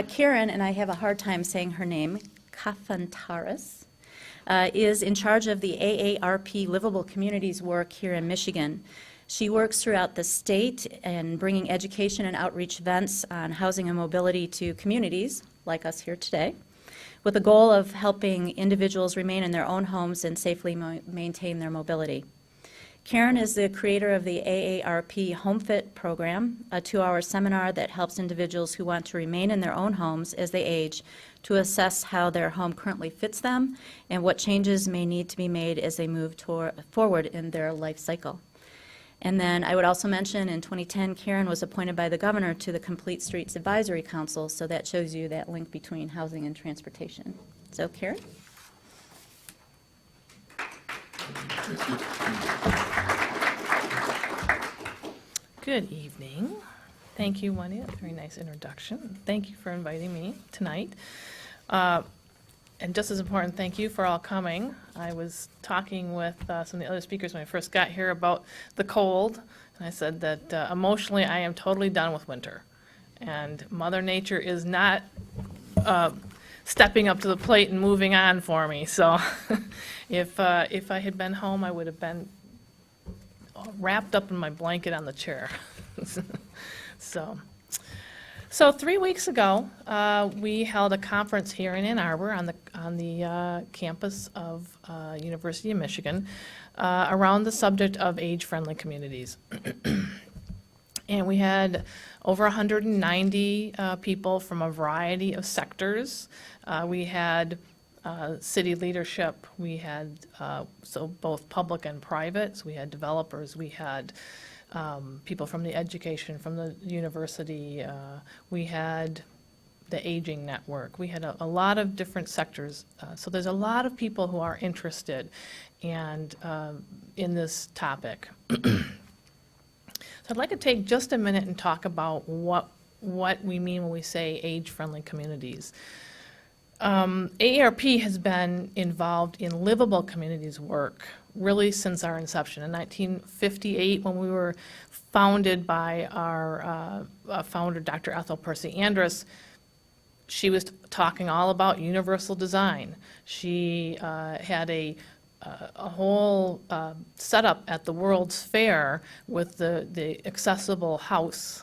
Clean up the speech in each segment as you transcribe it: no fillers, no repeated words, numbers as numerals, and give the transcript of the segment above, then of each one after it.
Karen, and I have a hard time saying her name, Kafantaris, is in charge of the AARP Livable Communities work here in Michigan. She works throughout the state and bringing education and outreach events on housing and mobility to communities like us here today, with the goal of helping individuals remain in their own homes and safely maintain their mobility. Karen is the creator of the AARP Home Fit program, a 2-hour seminar that helps individuals who want to remain in their own homes as they age to assess how their home currently fits them and what changes may need to be made as they move forward in their life cycle. And then I would also mention in 2010, Karen was appointed by the governor to the Complete Streets Advisory Council, so that shows you that link between housing and transportation. So, Karen? Good evening. Thank you, Wendy. That's a very nice introduction. Thank you for inviting me tonight. And just as important, thank you for all coming. I was talking with some of the other speakers when I first got here about the cold, and I said that emotionally I am totally done with winter. And Mother Nature is not stepping up to the plate and moving on for me. So if I had been home, I would have been wrapped up in my blanket on the chair. So 3 weeks ago, we held a conference here in Ann Arbor on the campus of University of Michigan around the subject of age-friendly communities. And we had over 190 people from a variety of sectors. We had city leadership, we had so both public and private, so we had developers, we had people from the education, from the university, we had the aging network, we had a lot of different sectors. So there's a lot of people who are interested and in this topic. So I'd like to take just a minute and talk about what we mean when we say age-friendly communities. AARP has been involved in livable communities work really since our inception. In 1958, when we were founded by our founder, Dr. Ethel Percy Andrus, she was talking all about universal design. She had a whole setup at the World's Fair with the accessible house.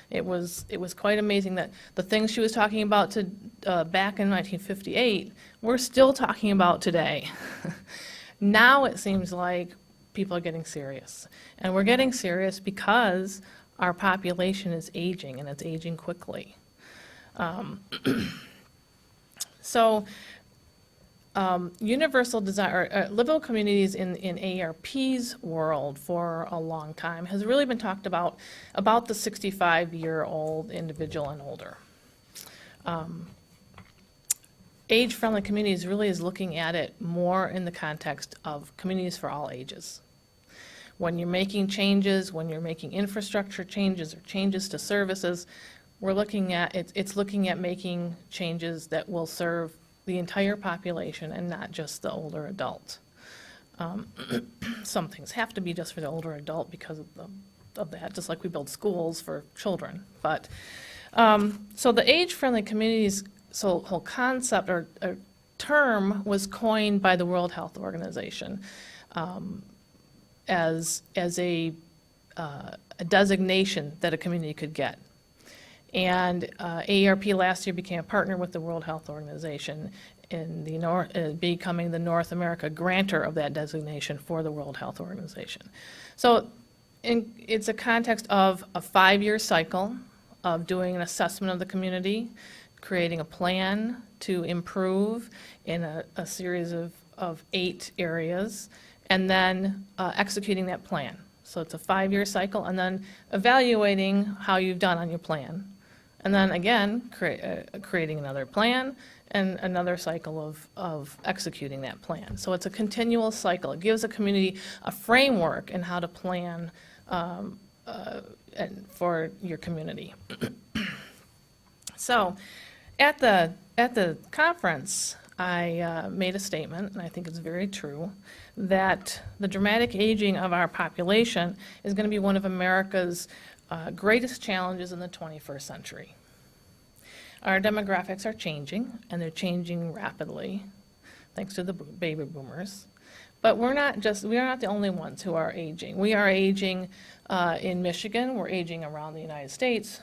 It was quite amazing that the things she was talking about back in 1958, we're still talking about today. Now it seems like people are getting serious. And we're getting serious because our population is aging, and it's aging quickly. Universal design, or livable communities in AARP's world for a long time has really been talked about the 65-year-old individual and older. Age-friendly communities really is looking at it more in the context of communities for all ages. When you're making changes, when you're making infrastructure changes or changes to services, we're looking at it's looking at making changes that will serve the entire population and not just the older adult. Some things have to be just for the older adult because of that, just like we build schools for children. But so the age-friendly communities, so whole concept or term was coined by the World Health Organization as a designation that a community could get. And AARP last year became a partner with the World Health Organization in the becoming the North America grantor of that designation for the World Health Organization. So it's a context of a 5-year cycle of doing an assessment of the community, creating a plan to improve in a series of 8 areas, and then executing that plan. So it's a 5-year cycle, and then evaluating how you've done on your plan. And then again, creating another plan and another cycle of executing that plan. So it's a continual cycle. It gives a community a framework in how to plan for your community. So at the conference, I made a statement, and I think it's very true, that the dramatic aging of our population is going to be one of America's greatest challenges in the 21st century. Our demographics are changing, and they're changing rapidly, thanks to the baby boomers. But we are not the only ones who are aging. We are aging in Michigan, we're aging around the United States,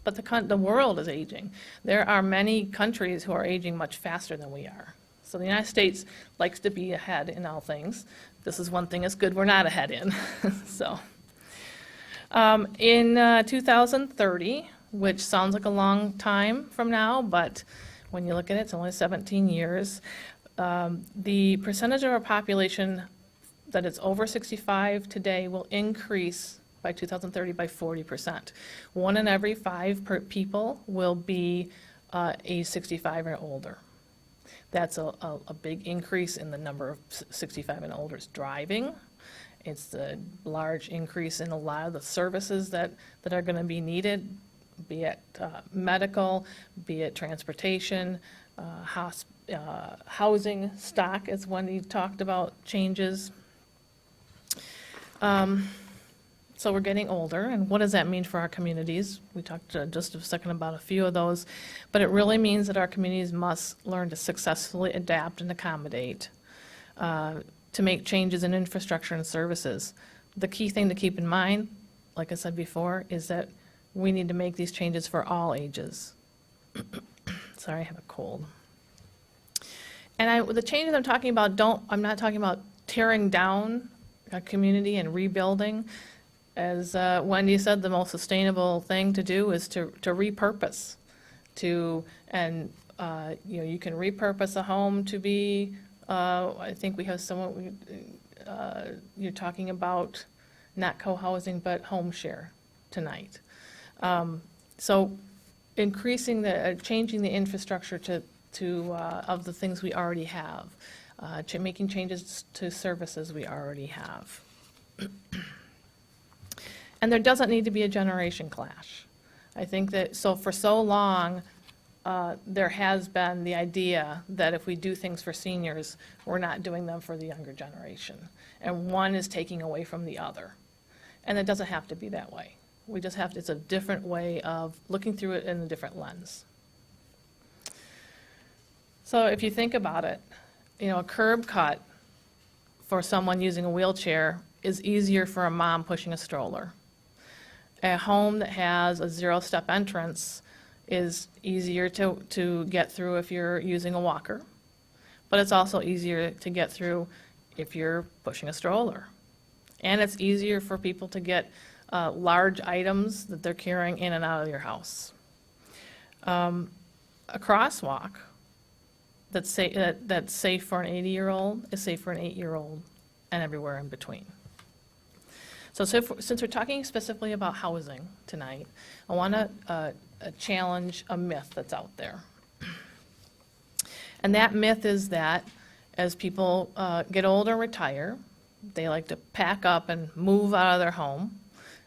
but the world is aging. There are many countries who are aging much faster than we are. So the United States likes to be ahead in all things. This is one thing that's good we're not ahead in. So, in 2030, which sounds like a long time from now, but when you look at it, it's only 17 years. The percentage of our population that is over 65 today will increase by 2030 by 40%. 1 in every 5 people will be age 65 or older. That's a big increase in the number of 65 and olders driving. It's a large increase in a lot of the services that are going to be needed, be it medical, be it transportation, housing stock, as Wendy talked about, changes. So we're getting older, and what does that mean for our communities? We talked just a second about a few of those, but it really means that our communities must learn to successfully adapt and accommodate to make changes in infrastructure and services. The key thing to keep in mind, like I said before, is that we need to make these changes for all ages. Sorry, I have a cold. And the changes I'm talking about, I'm not talking about tearing down a community and rebuilding. As Wendy said, the most sustainable thing to do is to repurpose. You can repurpose a home to be, I think we have someone, you're talking about not co-housing, but home share tonight. So changing the infrastructure of the things we already have, making changes to services we already have. And there doesn't need to be a generation clash. I think that, for so long, there has been the idea that if we do things for seniors, we're not doing them for the younger generation. And one is taking away from the other. And it doesn't have to be that way. It's a different way of looking through it in a different lens. So if you think about it, a curb cut for someone using a wheelchair is easier for a mom pushing a stroller. A home that has a zero-step entrance is easier to get through if you're using a walker, but it's also easier to get through if you're pushing a stroller. And it's easier for people to get large items that they're carrying in and out of your house. A crosswalk that's safe for an 80-year-old is safe for an 8-year-old and everywhere in between. So since we're talking specifically about housing tonight, I want to challenge a myth that's out there. And that myth is that as people get older and retire, they like to pack up and move out of their home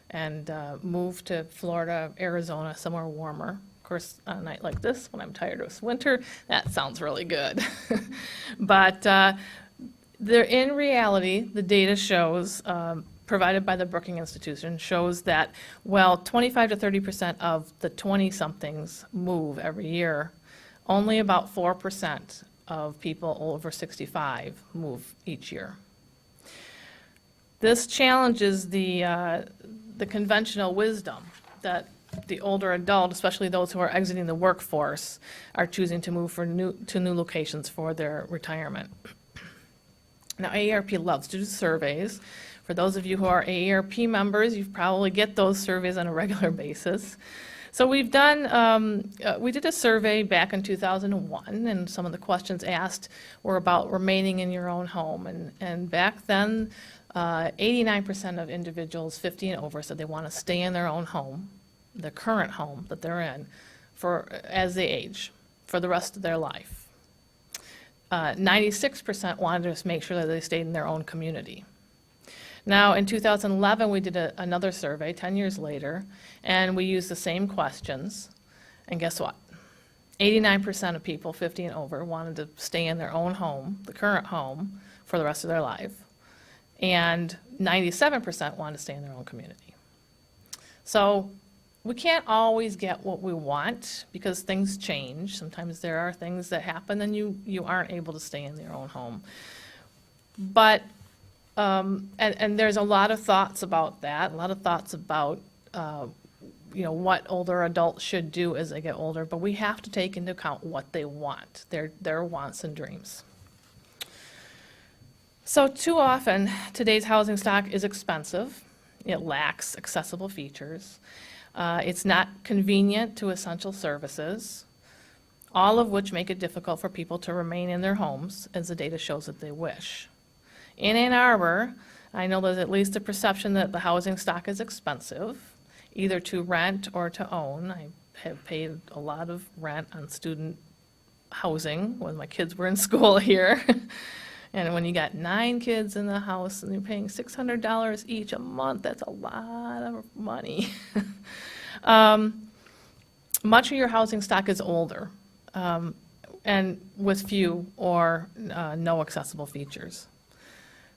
and move to Florida, Arizona, somewhere warmer. Of course, on a night like this, when I'm tired of winter, that sounds really good. But in reality, the data shows, provided by the Brookings Institution, shows that, 25 to 30% of the 20-somethings move every year. Only about 4% of people over 65 move each year. This challenges the conventional wisdom that the older adult, especially those who are exiting the workforce, are choosing to move to new locations for their retirement. Now, AARP loves to do surveys. For those of you who are AARP members, you probably get those surveys on a regular basis. So we did a survey back in 2001, and some of the questions asked were about remaining in your own home. And back then, 89% of individuals 50 and over said they want to stay in their own home, the current home that they're in, as they age, for the rest of their life. 96% wanted to make sure that they stayed in their own community. Now, in 2011, we did another survey, 10 years later, and we used the same questions, and guess what? 89% of people 50 and over wanted to stay in their own home, the current home, for the rest of their life, and 97% wanted to stay in their own community. So we can't always get what we want because things change. Sometimes there are things that happen and you aren't able to stay in your own home. But, and there's a lot of thoughts about that, a lot of thoughts about, what older adults should do as they get older, but we have to take into account what they want, their wants and dreams. So too often, today's housing stock is expensive. It lacks accessible features. It's not convenient to essential services, all of which make it difficult for people to remain in their homes, as the data shows that they wish. In Ann Arbor, I know there's at least a perception that the housing stock is expensive, either to rent or to own. I have paid a lot of rent on student housing when my kids were in school here. And when you got 9 kids in the house and you're paying $600 each a month, that's a lot of money. Much of your housing stock is older, and with few or no accessible features.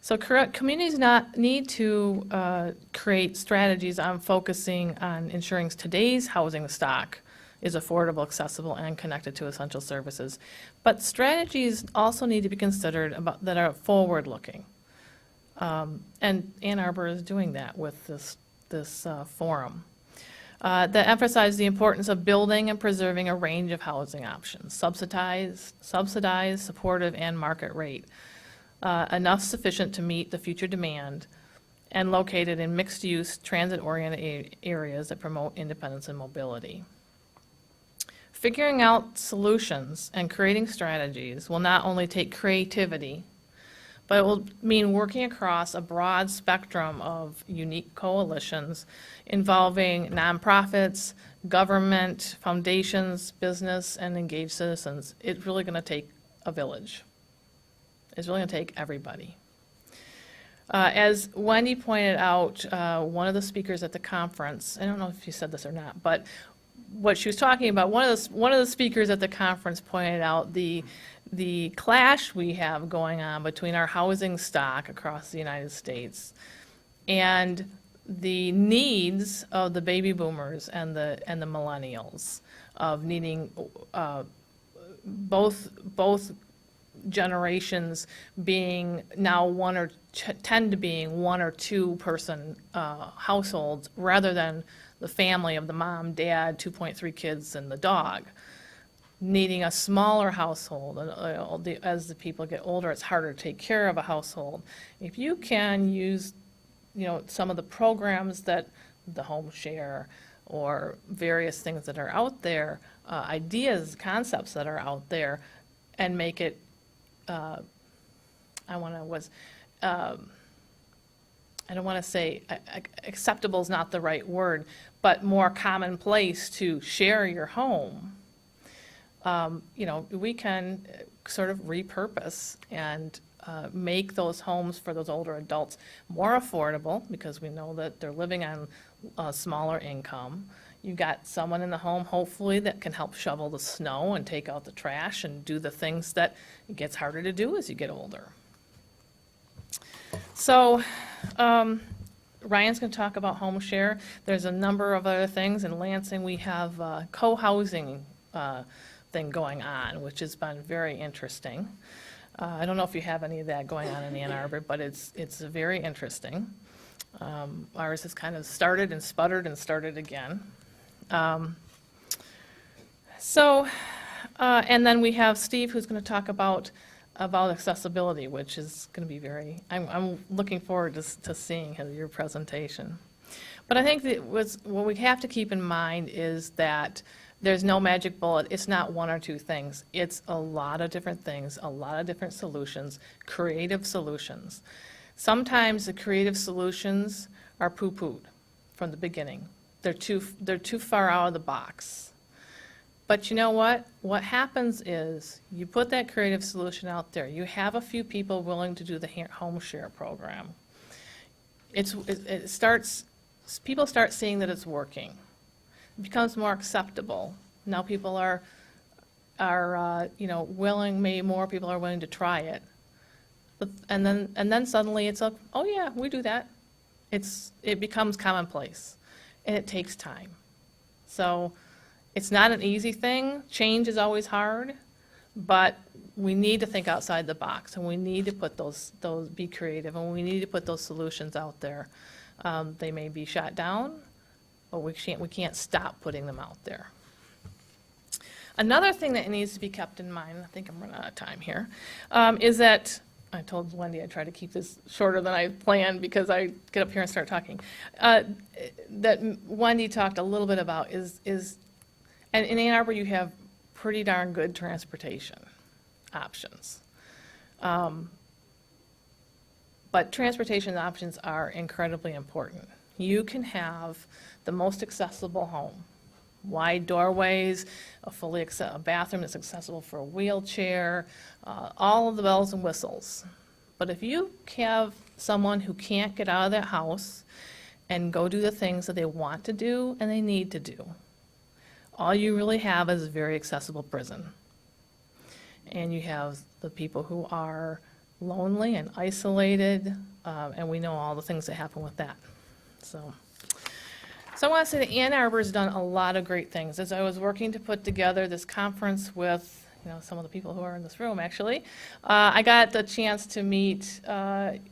So communities need to create strategies on focusing on ensuring today's housing stock is affordable, accessible, and connected to essential services. But strategies also need to be considered that are forward-looking. And Ann Arbor is doing that with this forum. That emphasize the importance of building and preserving a range of housing options, subsidized, supportive, and market rate, enough sufficient to meet the future demand, and located in mixed-use, transit-oriented areas that promote independence and mobility. Figuring out solutions and creating strategies will not only take creativity, but it will mean working across a broad spectrum of unique coalitions involving nonprofits, government, foundations, business, and engaged citizens. It's really going to take a village. It's really going to take everybody. As Wendy pointed out, one of the speakers at the conference, I don't know if you said this or not, but what she was talking about, one of the speakers at the conference pointed out the clash we have going on between our housing stock across the United States and the needs of the baby boomers and the millennials, of needing both generations being now tend to being 1 or 2 person households rather than the family of the mom, dad, 2.3 kids, and the dog. Needing a smaller household. As the people get older, it's harder to take care of a household. If you can use, some of the programs that the home share or various things that are out there, ideas, concepts that are out there, and make it, I don't want to say acceptable is not the right word, but more commonplace to share your home. We can sort of repurpose and make those homes for those older adults more affordable, because we know that they're living on a smaller income. You've got someone in the home, hopefully, that can help shovel the snow and take out the trash and do the things that it gets harder to do as you get older. So Ryan's going to talk about home share. There's a number of other things. In Lansing, we have a co-housing thing going on, which has been very interesting. I don't know if you have any of that going on in Ann Arbor, but it's very interesting. Ours has kind of started and sputtered and started again. And then we have Steve, who's going to talk about accessibility, which is going to be I'm looking forward to seeing your presentation. But I think that what we have to keep in mind is that there's no magic bullet. It's not 1 or 2 things. It's a lot of different things, a lot of different solutions, creative solutions. Sometimes the creative solutions are poo-pooed from the beginning. They're too far out of the box. But you know what? What happens is you put that creative solution out there. You have a few people willing to do the home share program. People start seeing that it's working. It becomes more acceptable. Now people are willing. Maybe more people are willing to try it. And then suddenly it's oh yeah, we do that. It becomes commonplace, and it takes time. So it's not an easy thing. Change is always hard, but we need to think outside the box, and we need to put those be creative, and we need to put those solutions out there. They may be shot down, but we can't stop putting them out there. Another thing that needs to be kept in mind, I think I'm running out of time here, is that, I told Wendy I'd try to keep this shorter than I planned because I get up here and start talking, that Wendy talked a little bit about is, and in Ann Arbor you have pretty darn good transportation options. But transportation options are incredibly important. You can have the most accessible home, wide doorways, a bathroom that's accessible for a wheelchair, all of the bells and whistles. But if you have someone who can't get out of their house and go do the things that they want to do and they need to do, all you really have is a very accessible prison. And you have the people who are lonely and isolated, and we know all the things that happen with that. So I want to say that Ann Arbor's done a lot of great things. As I was working to put together this conference with, some of the people who are in this room, actually, I got the chance to meet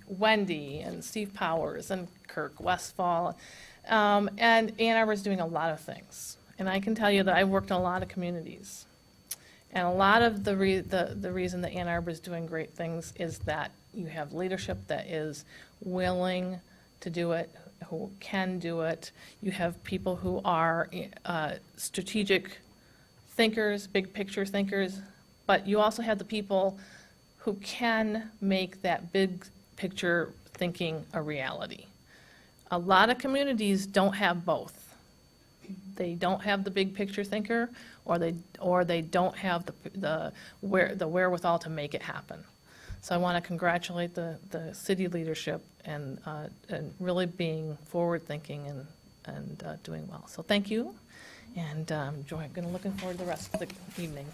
Wendy and Steve Powers and Kirk Westfall, and Ann Arbor's doing a lot of things. And I can tell you that I've worked in a lot of communities. And a lot of the reason that Ann Arbor is doing great things is that you have leadership that is willing to do it, who can do it. You have people who are strategic thinkers, big picture thinkers, but you also have the people who can make that big picture thinking a reality. A lot of communities don't have both. They don't have the big picture thinker, or they don't have the wherewithal to make it happen. So I want to congratulate the city leadership and really being forward thinking and doing well. So thank you, and looking forward to the rest of the evening.